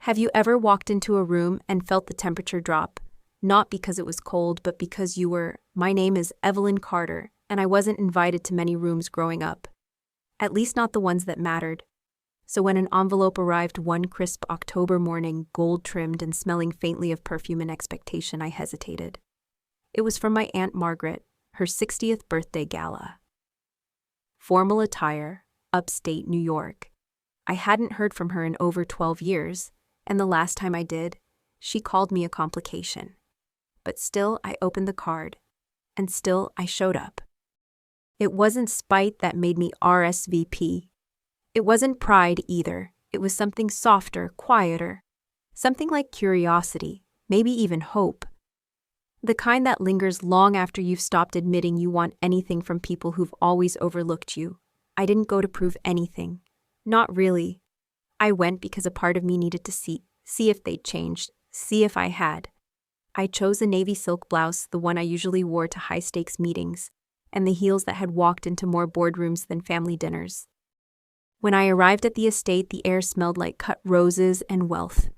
Have you ever walked into a room and felt the temperature drop? Not because it was cold, but because you were, my name is Evelyn Carter, and I wasn't invited to many rooms growing up. At least not the ones that mattered. So when an envelope arrived one crisp October morning, gold-trimmed and smelling faintly of perfume and expectation, I hesitated. It was from my Aunt Margaret, her 60th birthday gala. Formal attire, upstate New York. I hadn't heard from her in over 12 years, and the last time I did, she called me a complication. But still, I opened the card, and still I showed up. It wasn't spite that made me RSVP. It wasn't pride either. It was something softer, quieter. Something like curiosity, maybe even hope. The kind that lingers long after you've stopped admitting you want anything from people who've always overlooked you. I didn't go to prove anything. Not really. I went because a part of me needed to see if they'd changed, see if I had. I chose a navy silk blouse, the one I usually wore to high-stakes meetings, and the heels that had walked into more boardrooms than family dinners. When I arrived at the estate, the air smelled like cut roses and wealth.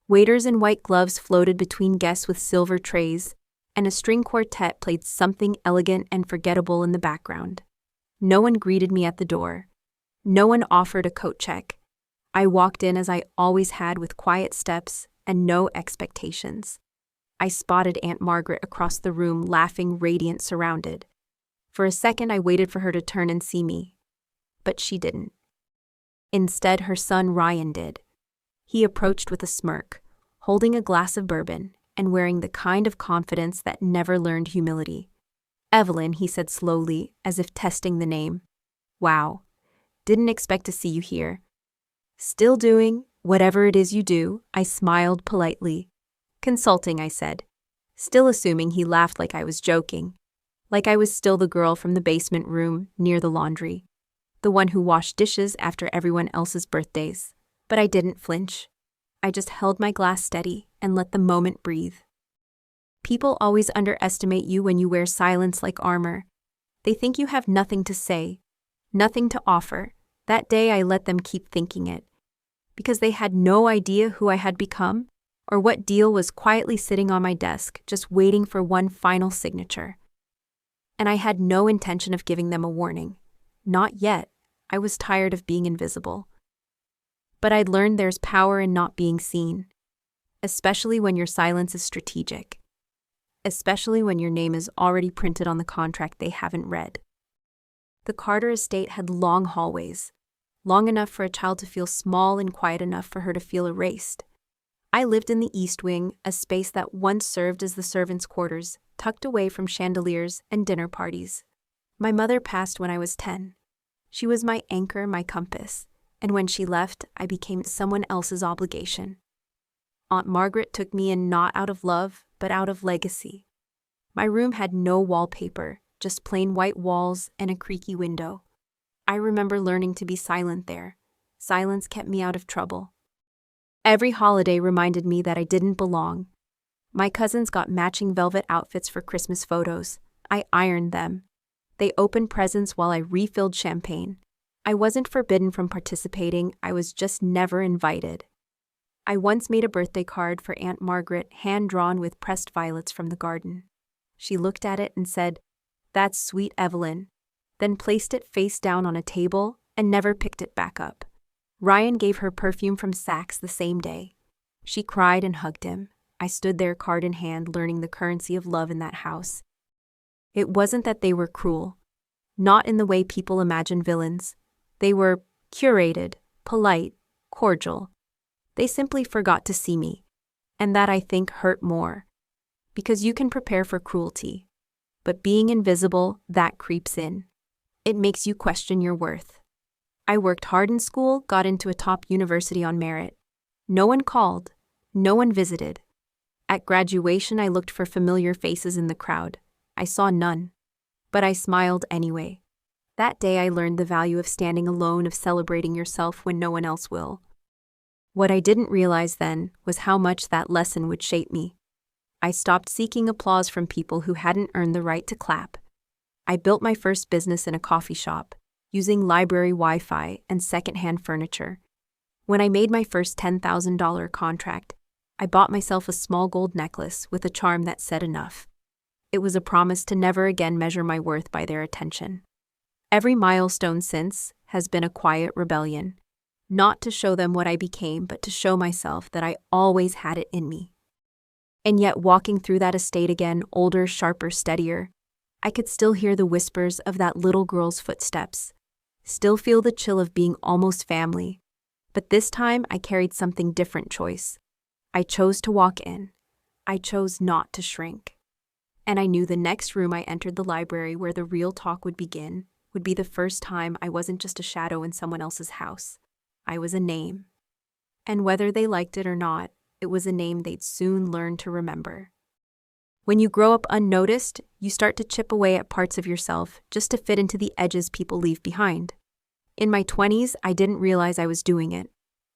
Waiters in white gloves floated between guests with silver trays, and a string quartet played something elegant and forgettable in the background. No one greeted me at the door. No one offered a coat check. I walked in as I always had, with quiet steps and no expectations. I spotted Aunt Margaret across the room, laughing, radiant, surrounded. For a second, I waited for her to turn and see me. But she didn't. Instead, her son Ryan did. He approached with a smirk, holding a glass of bourbon, and wearing the kind of confidence that never learned humility. "Evelyn," he said slowly, as if testing the name. "Wow. Didn't expect to see you here." "Still doing whatever it is you do," I smiled politely. "Consulting," I said, still assuming he laughed like I was joking. Like I was still the girl from the basement room near the laundry. The one who washed dishes after everyone else's birthdays. But I didn't flinch. I just held my glass steady and let the moment breathe. People always underestimate you when you wear silence like armor. They think you have nothing to say, nothing to offer. That day I let them keep thinking it. Because they had no idea who I had become, or what deal was quietly sitting on my desk, just waiting for one final signature. And I had no intention of giving them a warning. Not yet. I was tired of being invisible. But I'd learned there's power in not being seen, especially when your silence is strategic, especially when your name is already printed on the contract they haven't read. The Carter estate had long hallways, long enough for a child to feel small and quiet enough for her to feel erased. I lived in the East Wing, a space that once served as the servants' quarters, tucked away from chandeliers and dinner parties. My mother passed when I was 10. She was my anchor, my compass. And when she left, I became someone else's obligation. Aunt Margaret took me in not out of love, but out of legacy. My room had no wallpaper, just plain white walls and a creaky window. I remember learning to be silent there. Silence kept me out of trouble. Every holiday reminded me that I didn't belong. My cousins got matching velvet outfits for Christmas photos. I ironed them. They opened presents while I refilled champagne. I wasn't forbidden from participating, I was just never invited. I once made a birthday card for Aunt Margaret, hand-drawn with pressed violets from the garden. She looked at it and said, "That's sweet, Evelyn," then placed it face down on a table and never picked it back up. Ryan gave her perfume from Saks the same day. She cried and hugged him. I stood there, card in hand, learning the currency of love in that house. It wasn't that they were cruel. Not in the way people imagine villains. They were curated, polite, cordial. They simply forgot to see me. And that, I think, hurt more. Because you can prepare for cruelty. But being invisible, that creeps in. It makes you question your worth. I worked hard in school, got into a top university on merit. No one called. No one visited. At graduation, I looked for familiar faces in the crowd. I saw none. But I smiled anyway. That day I learned the value of standing alone, of celebrating yourself when no one else will. What I didn't realize then was how much that lesson would shape me. I stopped seeking applause from people who hadn't earned the right to clap. I built my first business in a coffee shop, using library Wi-Fi and secondhand furniture. When I made my first $10,000 contract, I bought myself a small gold necklace with a charm that said enough. It was a promise to never again measure my worth by their attention. Every milestone since has been a quiet rebellion, not to show them what I became, but to show myself that I always had it in me. And yet, walking through that estate again, older, sharper, steadier, I could still hear the whispers of that little girl's footsteps, still feel the chill of being almost family. But this time, I carried something different choice. I chose to walk in. I chose not to shrink. And I knew the next room I entered, the library where the real talk would begin, would be the first time I wasn't just a shadow in someone else's house. I was a name. And whether they liked it or not, it was a name they'd soon learn to remember. When you grow up unnoticed, you start to chip away at parts of yourself just to fit into the edges people leave behind. In my 20s, I didn't realize I was doing it.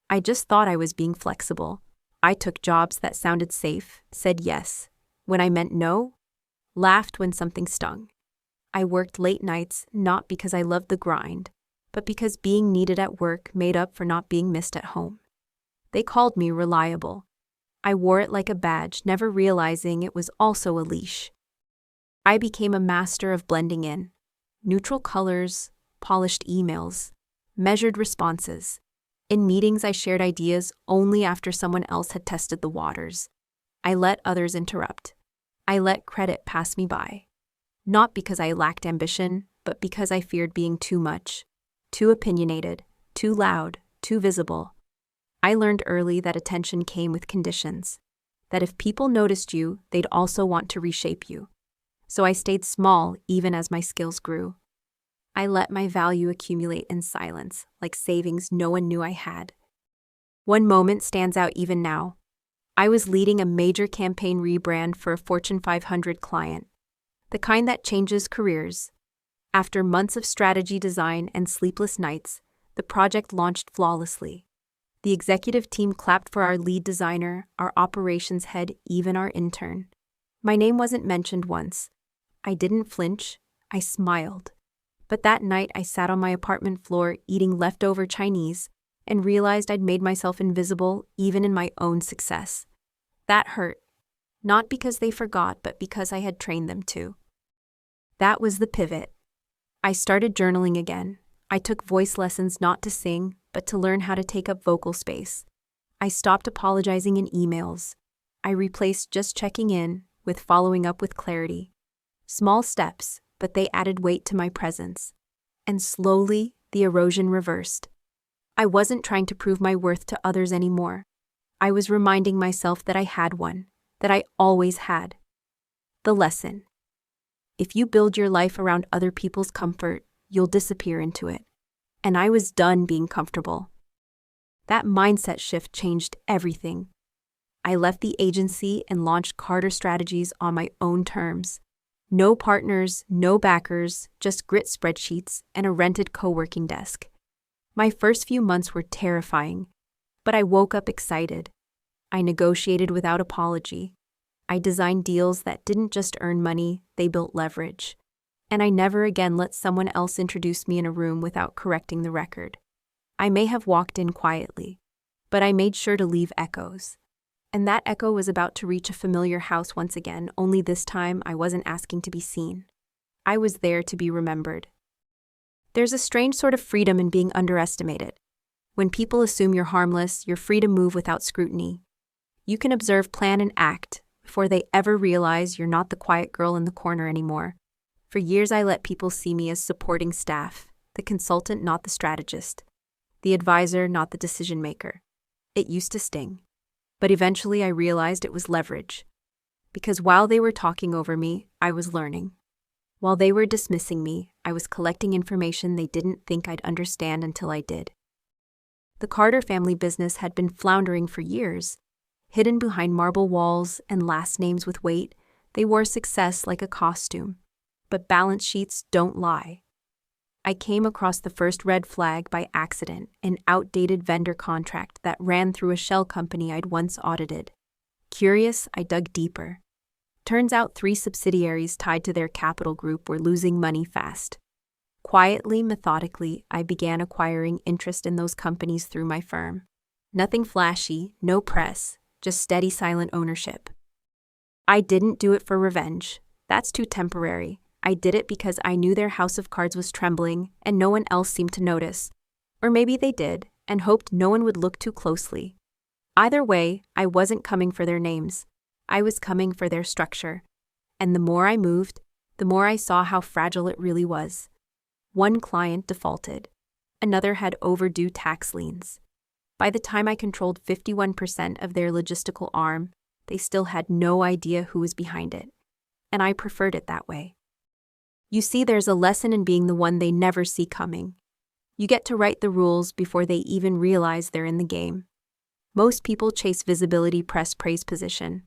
I just thought I was being flexible. I took jobs that sounded safe, said yes when I meant no, laughed when something stung. I worked late nights not because I loved the grind, but because being needed at work made up for not being missed at home. They called me reliable. I wore it like a badge, never realizing it was also a leash. I became a master of blending in. Neutral colors, polished emails, measured responses. In meetings, I shared ideas only after someone else had tested the waters. I let others interrupt. I let credit pass me by. Not because I lacked ambition, but because I feared being too much, too opinionated, too loud, too visible. I learned early that attention came with conditions, that if people noticed you, they'd also want to reshape you. So I stayed small even as my skills grew. I let my value accumulate in silence, like savings no one knew I had. One moment stands out even now. I was leading a major campaign rebrand for a Fortune 500 client, the kind that changes careers. After months of strategy design and sleepless nights, the project launched flawlessly. The executive team clapped for our lead designer, our operations head, even our intern. My name wasn't mentioned once. I didn't flinch. I smiled. But that night I sat on my apartment floor eating leftover Chinese and realized I'd made myself invisible even in my own success. That hurt. Not because they forgot, but because I had trained them to. That was the pivot. I started journaling again. I took voice lessons not to sing, but to learn how to take up vocal space. I stopped apologizing in emails. I replaced just checking in with following up with clarity. Small steps, but they added weight to my presence. And slowly, the erosion reversed. I wasn't trying to prove my worth to others anymore. I was reminding myself that I had one, that I always had. The lesson. If you build your life around other people's comfort, you'll disappear into it. And I was done being comfortable. That mindset shift changed everything. I left the agency and launched Carter Strategies on my own terms. No partners, no backers, just grit spreadsheets and a rented co-working desk. My first few months were terrifying, but I woke up excited. I negotiated without apology. I designed deals that didn't just earn money, they built leverage. And I never again let someone else introduce me in a room without correcting the record. I may have walked in quietly, but I made sure to leave echoes. And that echo was about to reach a familiar house once again, only this time I wasn't asking to be seen. I was there to be remembered. There's a strange sort of freedom in being underestimated. When people assume you're harmless, you're free to move without scrutiny. You can observe, plan, and act before they ever realize you're not the quiet girl in the corner anymore. For years, I let people see me as supporting staff, the consultant, not the strategist, the advisor, not the decision maker. It used to sting. But eventually I realized it was leverage. Because while they were talking over me, I was learning. While they were dismissing me, I was collecting information they didn't think I'd understand until I did. The Carter family business had been floundering for years. Hidden behind marble walls and last names with weight, they wore success like a costume. But balance sheets don't lie. I came across the first red flag by accident, an outdated vendor contract that ran through a shell company I'd once audited. Curious, I dug deeper. Turns out 3 subsidiaries tied to their capital group were losing money fast. Quietly, methodically, I began acquiring interest in those companies through my firm. Nothing flashy, no press, just steady silent ownership. I didn't do it for revenge. That's too temporary. I did it because I knew their house of cards was trembling and no one else seemed to notice. Or maybe they did and hoped no one would look too closely. Either way, I wasn't coming for their names. I was coming for their structure. And the more I moved, the more I saw how fragile it really was. One client defaulted. Another had overdue tax liens. By the time I controlled 51% of their logistical arm, they still had no idea who was behind it. And I preferred it that way. You see, there's a lesson in being the one they never see coming. You get to write the rules before they even realize they're in the game. Most people chase visibility, press, praise, position.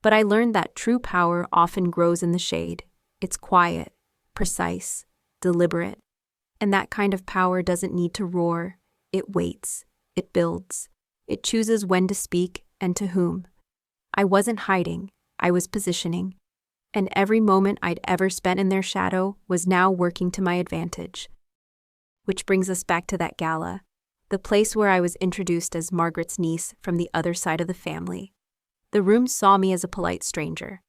But I learned that true power often grows in the shade. It's quiet, precise, deliberate. And that kind of power doesn't need to roar. It waits. It builds. It chooses when to speak and to whom. I wasn't hiding. I was positioning. And every moment I'd ever spent in their shadow was now working to my advantage. Which brings us back to that gala, the place where I was introduced as Margaret's niece from the other side of the family. The room saw me as a polite stranger.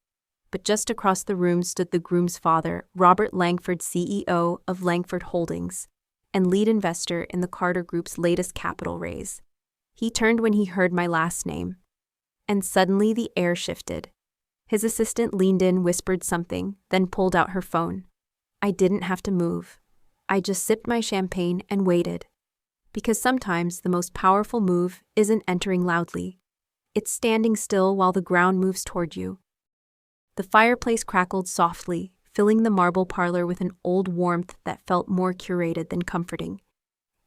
But just across the room stood the groom's father, Robert Langford, CEO of Langford Holdings, and lead investor in the Carter Group's latest capital raise. He turned when he heard my last name. And suddenly the air shifted. His assistant leaned in, whispered something, then pulled out her phone. I didn't have to move. I just sipped my champagne and waited. Because sometimes the most powerful move isn't entering loudly. It's standing still while the ground moves toward you. The fireplace crackled softly, filling the marble parlor with an old warmth that felt more curated than comforting.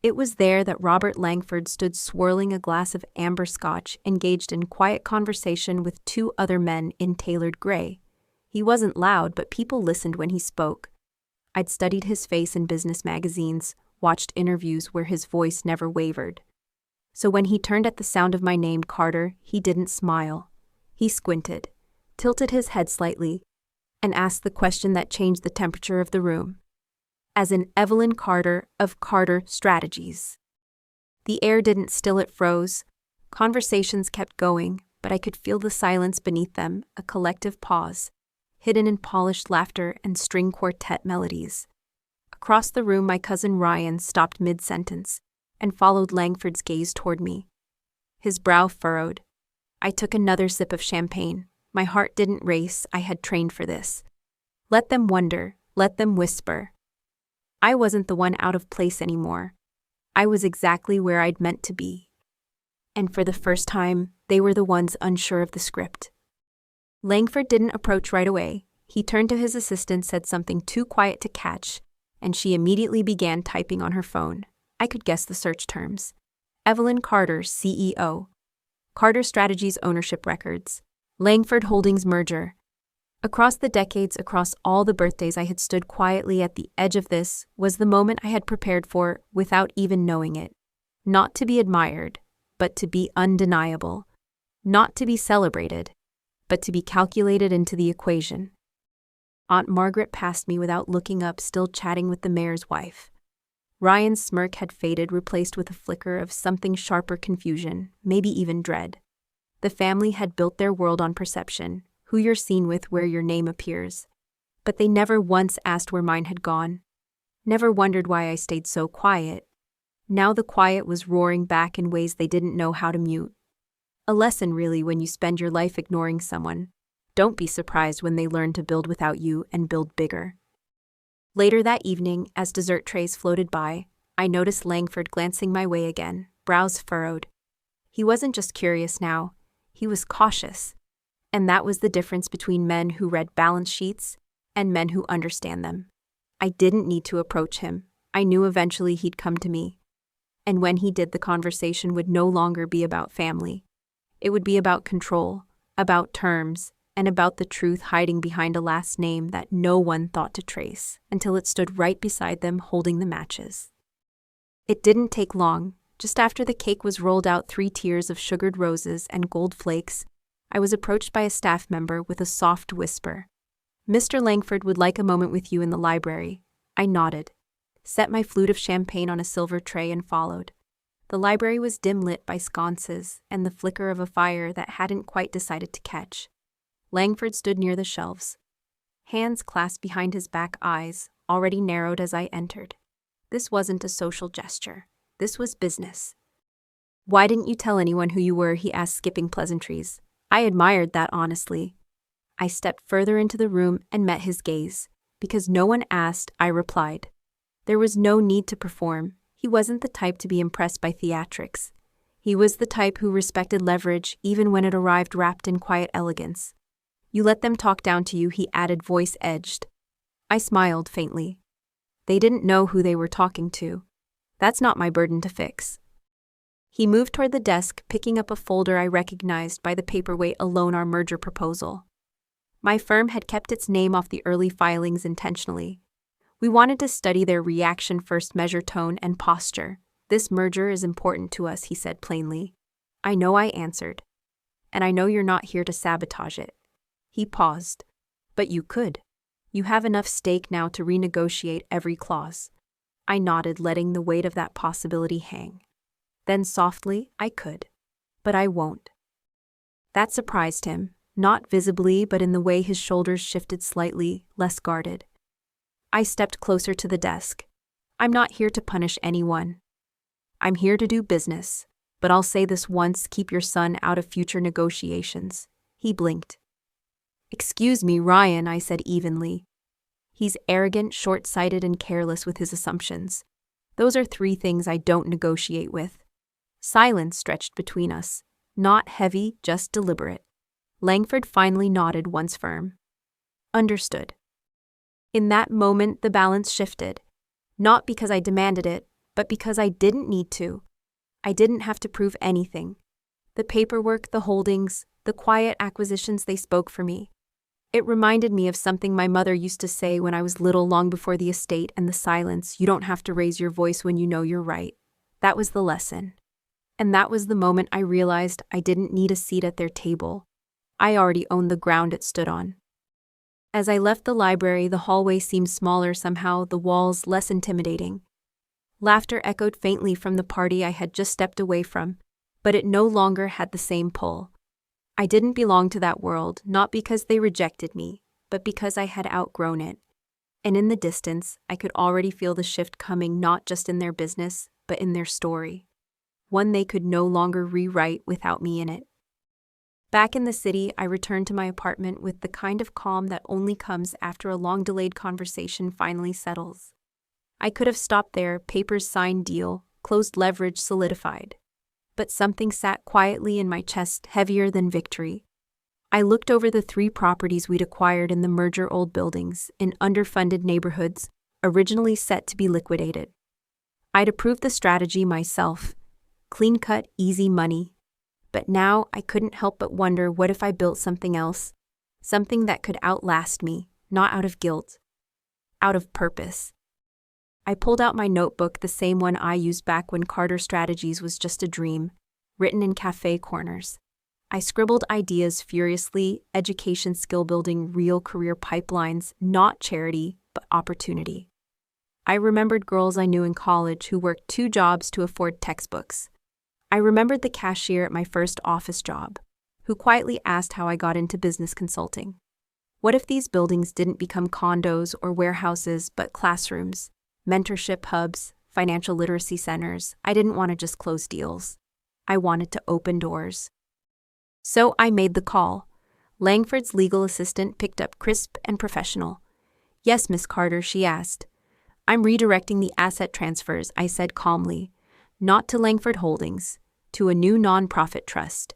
It was there that Robert Langford stood swirling a glass of amber scotch, engaged in quiet conversation with two other men in tailored gray. He wasn't loud, but people listened when he spoke. I'd studied his face in business magazines, watched interviews where his voice never wavered. So when he turned at the sound of my name, Carter, he didn't smile. He squinted, tilted his head slightly, and asked the question that changed the temperature of the room. As in Evelyn Carter of Carter Strategies. The air didn't still, it froze. Conversations kept going, but I could feel the silence beneath them, a collective pause, hidden in polished laughter and string quartet melodies. Across the room, my cousin Ryan stopped mid-sentence and followed Langford's gaze toward me. His brow furrowed. I took another sip of champagne. My heart didn't race. I had trained for this. Let them wonder. Let them whisper. I wasn't the one out of place anymore. I was exactly where I'd meant to be. And for the first time, they were the ones unsure of the script. Langford didn't approach right away. He turned to his assistant, said something too quiet to catch, and she immediately began typing on her phone. I could guess the search terms. Evelyn Carter, CEO. Carter Strategies ownership records. Langford Holdings merger. Across the decades, across all the birthdays I had stood quietly at the edge of this, was the moment I had prepared for without even knowing it. Not to be admired, but to be undeniable. Not to be celebrated, but to be calculated into the equation. Aunt Margaret passed me without looking up, still chatting with the mayor's wife. Ryan's smirk had faded, replaced with a flicker of something sharper, confusion, maybe even dread. The family had built their world on perception, who you're seen with, where your name appears. But they never once asked where mine had gone. Never wondered why I stayed so quiet. Now the quiet was roaring back in ways they didn't know how to mute. A lesson, really, when you spend your life ignoring someone. Don't be surprised when they learn to build without you and build bigger. Later that evening, as dessert trays floated by, I noticed Langford glancing my way again, brows furrowed. He wasn't just curious now, he was cautious. And that was the difference between men who read balance sheets and men who understand them. I didn't need to approach him. I knew eventually he'd come to me. And when he did, the conversation would no longer be about family. It would be about control, about terms, and about the truth hiding behind a last name that no one thought to trace, until it stood right beside them holding the matches. It didn't take long. Just after the cake was rolled out 3 tiers of sugared roses and gold flakes, I was approached by a staff member with a soft whisper. Mr. Langford would like a moment with you in the library. I nodded, set my flute of champagne on a silver tray, and followed. The library was dim-lit by sconces and the flicker of a fire that hadn't quite decided to catch. Langford stood near the shelves, hands clasped behind his back, eyes already narrowed as I entered. This wasn't a social gesture. This was business. "Why didn't you tell anyone who you were?" he asked, skipping pleasantries. I admired that honestly. I stepped further into the room and met his gaze. "Because no one asked," I replied. There was no need to perform. He wasn't the type to be impressed by theatrics. He was the type who respected leverage even when it arrived wrapped in quiet elegance. "You let them talk down to you," he added, voice edged. I smiled faintly. They didn't know who they were talking to. That's not my burden to fix. He moved toward the desk, picking up a folder I recognized by the paperweight alone, our merger proposal. My firm had kept its name off the early filings intentionally. We wanted to study their reaction first, measure tone and posture. "This merger is important to us," he said plainly. "I know," I answered. "And I know you're not here to sabotage it." He paused. "But you could. You have enough stake now to renegotiate every clause." I nodded, letting the weight of that possibility hang. Then softly, "I could. But I won't." That surprised him, not visibly but in the way his shoulders shifted slightly, less guarded. I stepped closer to the desk. "I'm not here to punish anyone. I'm here to do business. But I'll say this once, keep your son out of future negotiations." He blinked. "Excuse me, Ryan," I said evenly. "He's arrogant, short-sighted, and careless with his assumptions. Those are 3 things I don't negotiate with." Silence stretched between us. Not heavy, just deliberate. Langford finally nodded, once firm. "Understood." In that moment, the balance shifted. Not because I demanded it, but because I didn't need to. I didn't have to prove anything. The paperwork, the holdings, the quiet acquisitions, they spoke for me. It reminded me of something my mother used to say when I was little, long before the estate and the silence. "You don't have to raise your voice when you know you're right." That was the lesson. And that was the moment I realized I didn't need a seat at their table. I already owned the ground it stood on. As I left the library, the hallway seemed smaller somehow, the walls less intimidating. Laughter echoed faintly from the party I had just stepped away from, but it no longer had the same pull. I didn't belong to that world, not because they rejected me, but because I had outgrown it. And in the distance, I could already feel the shift coming, not just in their business, but in their story. One they could no longer rewrite without me in it. Back in the city, I returned to my apartment with the kind of calm that only comes after a long-delayed conversation finally settles. I could have stopped there, papers signed, deal, closed, leverage solidified. But something sat quietly in my chest, heavier than victory. I looked over the 3 properties we'd acquired in the merger, old buildings, in underfunded neighborhoods, originally set to be liquidated. I'd approved the strategy myself. Clean-cut, easy money. But now I couldn't help but wonder, what if I built something else? Something that could outlast me, not out of guilt, out of purpose. I pulled out my notebook, the same one I used back when Carter Strategies was just a dream, written in cafe corners. I scribbled ideas furiously: education, skill building, real career pipelines, not charity, but opportunity. I remembered girls I knew in college who worked 2 jobs to afford textbooks. I remembered the cashier at my first office job, who quietly asked how I got into business consulting. What if these buildings didn't become condos or warehouses, but classrooms, mentorship hubs, financial literacy centers? I didn't want to just close deals. I wanted to open doors. So I made the call. Langford's legal assistant picked up crisp and professional. "Yes, Miss Carter," she asked. "I'm redirecting the asset transfers," I said calmly. "Not to Langford Holdings, to a new nonprofit trust."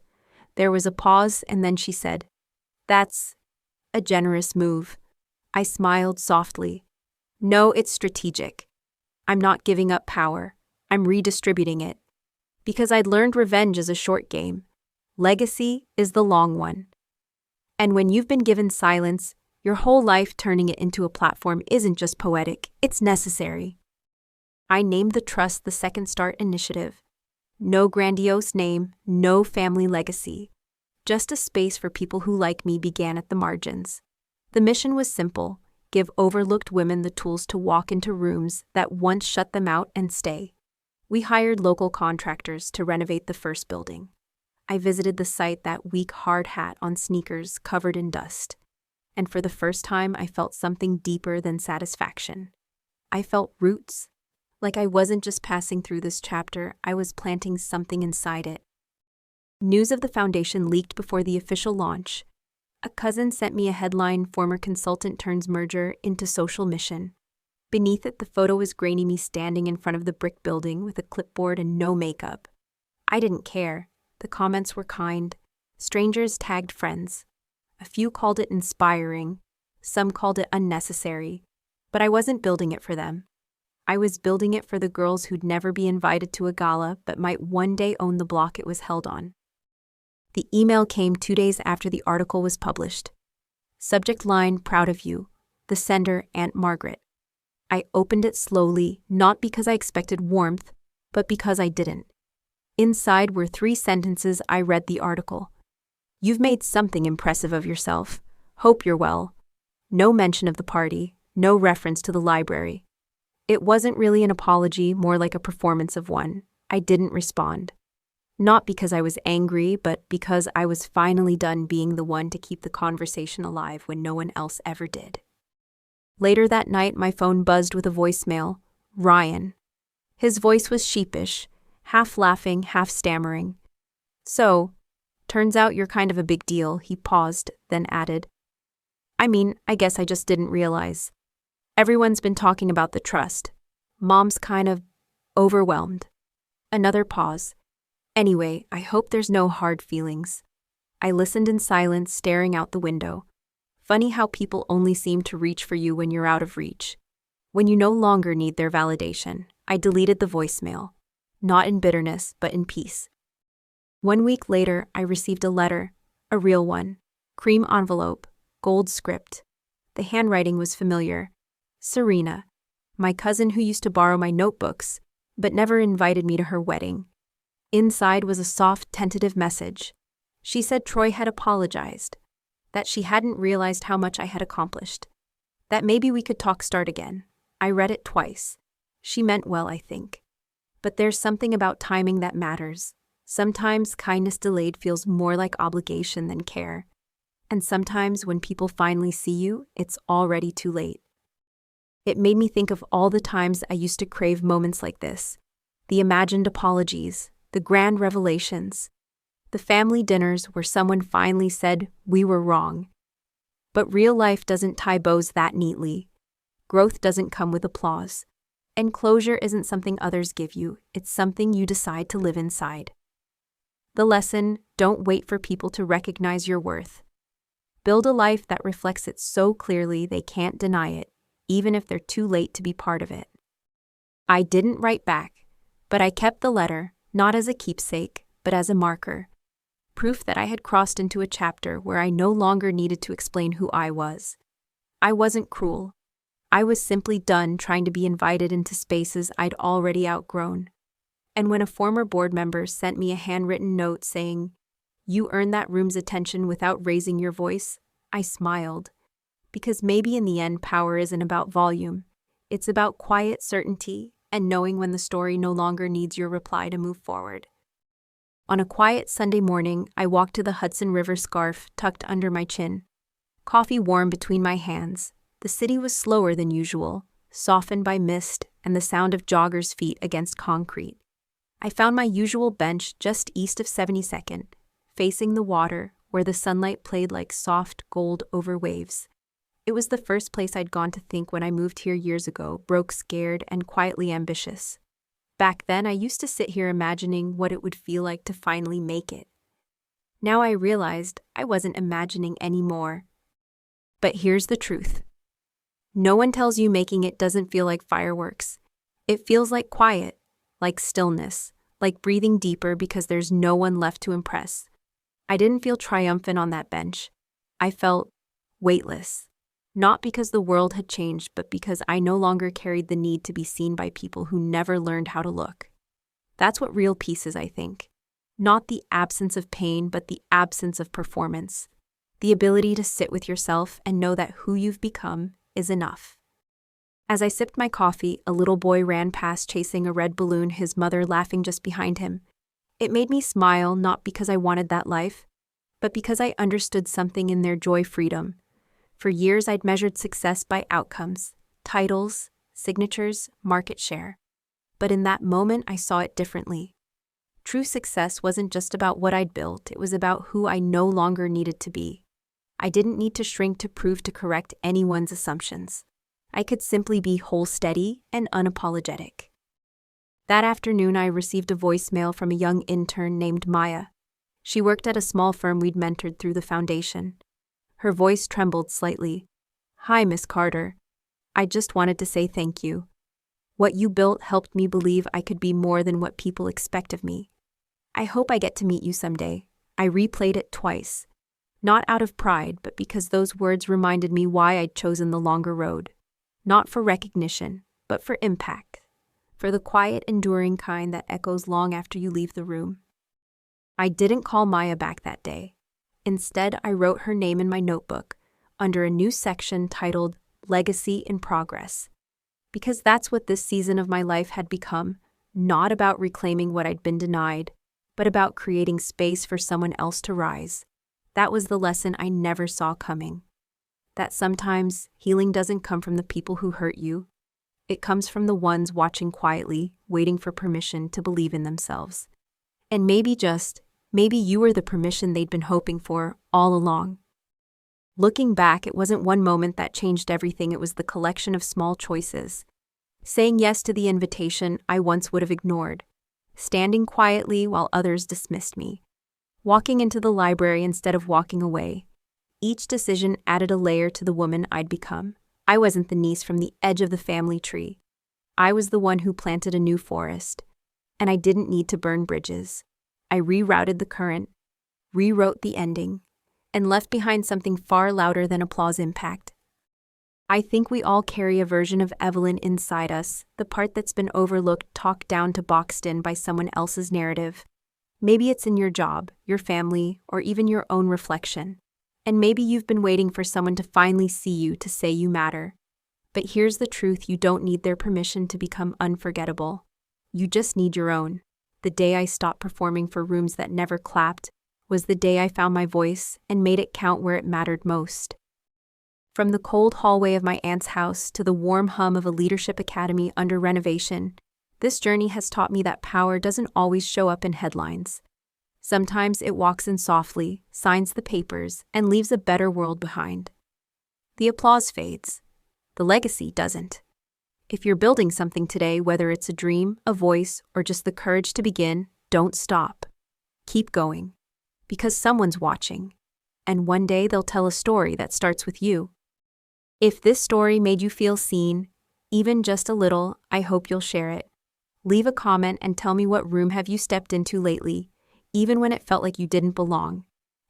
There was a pause, and then she said, "That's a generous move." I smiled softly. "No, it's strategic. I'm not giving up power. I'm redistributing it. Because I'd learned revenge is a short game. Legacy is the long one. And when you've been given silence, your whole life, turning it into a platform isn't just poetic, it's necessary." I named the trust the Second Start Initiative. No grandiose name, no family legacy. Just a space for people who, like me, began at the margins. The mission was simple: give overlooked women the tools to walk into rooms that once shut them out and stay. We hired local contractors to renovate the first building. I visited the site that week, hard hat on sneakers covered in dust. And for the first time, I felt something deeper than satisfaction. I felt roots. Like I wasn't just passing through this chapter, I was planting something inside it. News of the foundation leaked before the official launch. A cousin sent me a headline, "Former consultant turns merger into social mission." Beneath it, the photo was grainy, me standing in front of the brick building with a clipboard and no makeup. I didn't care. The comments were kind. Strangers tagged friends. A few called it inspiring. Some called it unnecessary. But I wasn't building it for them. I was building it for the girls who'd never be invited to a gala but might one day own the block it was held on. The email came 2 days after the article was published. Subject line, "Proud of you." The sender, Aunt Margaret. I opened it slowly, not because I expected warmth, but because I didn't. Inside were 3 sentences. I read the article. "You've made something impressive of yourself. Hope you're well." No mention of the party, no reference to the library. It wasn't really an apology, more like a performance of one. I didn't respond. Not because I was angry, but because I was finally done being the one to keep the conversation alive when no one else ever did. Later that night, my phone buzzed with a voicemail. Ryan. His voice was sheepish, half laughing, half stammering. "So, turns out you're kind of a big deal," he paused, then added. I guess I just didn't realize. Everyone's been talking about the trust. Mom's kind of overwhelmed." Another pause. "Anyway, I hope there's no hard feelings." I listened in silence, staring out the window. Funny how people only seem to reach for you when you're out of reach. When you no longer need their validation. I deleted the voicemail. Not in bitterness, but in peace. 1 week later, I received a letter. A real one. Cream envelope. Gold script. The handwriting was familiar. Serena. My cousin who used to borrow my notebooks, but never invited me to her wedding. Inside was a soft, tentative message. She said Troy had apologized. That she hadn't realized how much I had accomplished. That maybe we could start again. I read it twice. She meant well, I think. But there's something about timing that matters. Sometimes kindness delayed feels more like obligation than care. And sometimes when people finally see you, it's already too late. It made me think of all the times I used to crave moments like this. The imagined apologies, the grand revelations, the family dinners where someone finally said, "We were wrong." But real life doesn't tie bows that neatly. Growth doesn't come with applause. And closure isn't something others give you, it's something you decide to live inside. The lesson, don't wait for people to recognize your worth. Build a life that reflects it so clearly they can't deny it, even if they're too late to be part of it. I didn't write back, but I kept the letter, not as a keepsake, but as a marker. Proof that I had crossed into a chapter where I no longer needed to explain who I was. I wasn't cruel. I was simply done trying to be invited into spaces I'd already outgrown. And when a former board member sent me a handwritten note saying, "You earned that room's attention without raising your voice," I smiled. Because maybe in the end, power isn't about volume. It's about quiet certainty and knowing when the story no longer needs your reply to move forward. On a quiet Sunday morning, I walked to the Hudson River, scarf tucked under my chin. Coffee warm between my hands. The city was slower than usual, softened by mist and the sound of joggers' feet against concrete. I found my usual bench just east of 72nd, facing the water, where the sunlight played like soft gold over waves. It was the first place I'd gone to think when I moved here years ago, broke, scared, and quietly ambitious. Back then, I used to sit here imagining what it would feel like to finally make it. Now I realized I wasn't imagining anymore. But here's the truth. No one tells you making it doesn't feel like fireworks. It feels like quiet, like stillness, like breathing deeper because there's no one left to impress. I didn't feel triumphant on that bench. I felt weightless. Not because the world had changed, but because I no longer carried the need to be seen by people who never learned how to look. That's what real peace is, I think. Not the absence of pain, but the absence of performance. The ability to sit with yourself and know that who you've become is enough. As I sipped my coffee, a little boy ran past chasing a red balloon, his mother laughing just behind him. It made me smile, not because I wanted that life, but because I understood something in their joy freedom. For years, I'd measured success by outcomes, titles, signatures, market share. But in that moment, I saw it differently. True success wasn't just about what I'd built, it was about who I no longer needed to be. I didn't need to shrink to prove to correct anyone's assumptions. I could simply be whole, steady, and unapologetic. That afternoon, I received a voicemail from a young intern named Maya. She worked at a small firm we'd mentored through the foundation. Her voice trembled slightly. "Hi, Miss Carter. I just wanted to say thank you. What you built helped me believe I could be more than what people expect of me. I hope I get to meet you someday." I replayed it twice. Not out of pride, but because those words reminded me why I'd chosen the longer road. Not for recognition, but for impact. For the quiet, enduring kind that echoes long after you leave the room. I didn't call Maya back that day. Instead, I wrote her name in my notebook, under a new section titled Legacy in Progress. Because that's what this season of my life had become, not about reclaiming what I'd been denied, but about creating space for someone else to rise. That was the lesson I never saw coming. That sometimes healing doesn't come from the people who hurt you. It comes from the ones watching quietly, waiting for permission to believe in themselves. And maybe you were the permission they'd been hoping for all along. Looking back, it wasn't one moment that changed everything, it was the collection of small choices. Saying yes to the invitation I once would have ignored. Standing quietly while others dismissed me. Walking into the library instead of walking away. Each decision added a layer to the woman I'd become. I wasn't the niece from the edge of the family tree. I was the one who planted a new forest. And I didn't need to burn bridges. I rerouted the current, rewrote the ending, and left behind something far louder than applause impact. I think we all carry a version of Evelyn inside us, the part that's been overlooked, talked down to boxed in by someone else's narrative. Maybe it's in your job, your family, or even your own reflection. And maybe you've been waiting for someone to finally see you, to say you matter. But here's the truth, you don't need their permission to become unforgettable. You just need your own. The day I stopped performing for rooms that never clapped was the day I found my voice and made it count where it mattered most. From the cold hallway of my aunt's house to the warm hum of a leadership academy under renovation, this journey has taught me that power doesn't always show up in headlines. Sometimes it walks in softly, signs the papers, and leaves a better world behind. The applause fades. The legacy doesn't. If you're building something today, whether it's a dream, a voice, or just the courage to begin, don't stop. Keep going. Because someone's watching. And one day they'll tell a story that starts with you. If this story made you feel seen, even just a little, I hope you'll share it. Leave a comment and tell me what room have you stepped into lately, even when it felt like you didn't belong.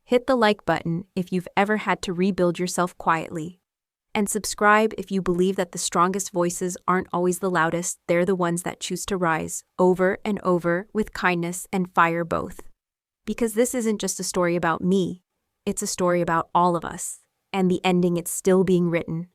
Hit the like button if you've ever had to rebuild yourself quietly. And subscribe if you believe that the strongest voices aren't always the loudest, they're the ones that choose to rise, over and over, with kindness and fire both. Because this isn't just a story about me, it's a story about all of us, and the ending it's still being written.